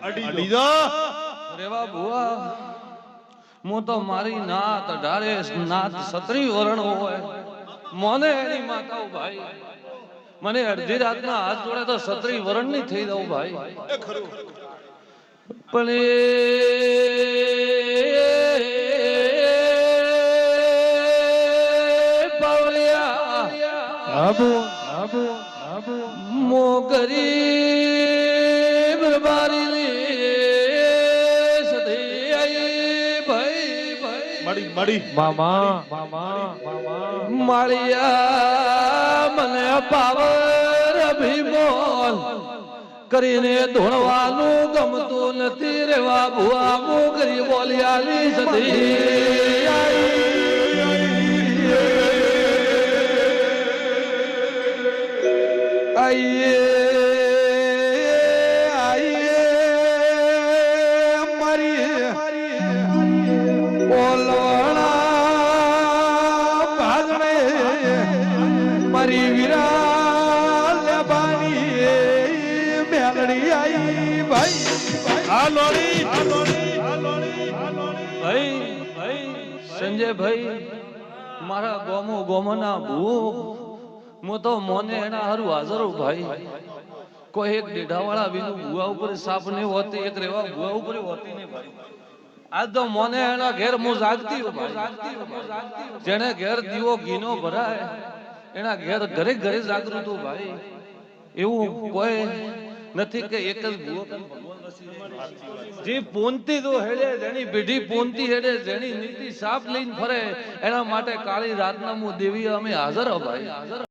અડી દો રેવા ભુવા હું તો મારી નાત ઢારે નાત સત્રી વરણ હોય મને એની માતા ભાઈ મને અડધી રાતના હાથ જોડે તો સત્રી વરણ ની થઈ દઉં ભાઈ એ ખરું પણ મો ગરીબ બારી મડી મડી માળિયા મને પાવર અભિમોલ કરીને ધોળવાનું ગમતું નથી રેવા ભુવા મો ગરીબ બોલિયાલી સધી આઈએ આઈએ મારી બોલવાના ભાગણે મારી વિરાલ બાની મેલડી આઈ ભાઈ ભાઈ સંજય ભાઈ મારા ગોમના ભૂખ હું તો મોને એના હારું હાજર ભાઈ કોઈ એક ડેઢાવાળા વિનું ભુવા ઉપર સાપ ને હોતી એક રેવા ભુવા ઉપર હોતી ને ભાઈ આજ તો મોને એના ઘેર હું જાગતી હું ભાઈ જેને ઘેર દીવો ઘીનો ભરાય એના ઘેર ઘરે ઘરે જાગૃત હું ભાઈ એવું કોઈ નથી કે એક જ ભુવો જે પોનતી તો હેડે જેની પેઢી પોનતી હેડે જેની નીતિ સાપ લઈને ફરે એના માટે કાળી રાતના હું દેવી અમે હાજર હો ભાઈ હાજર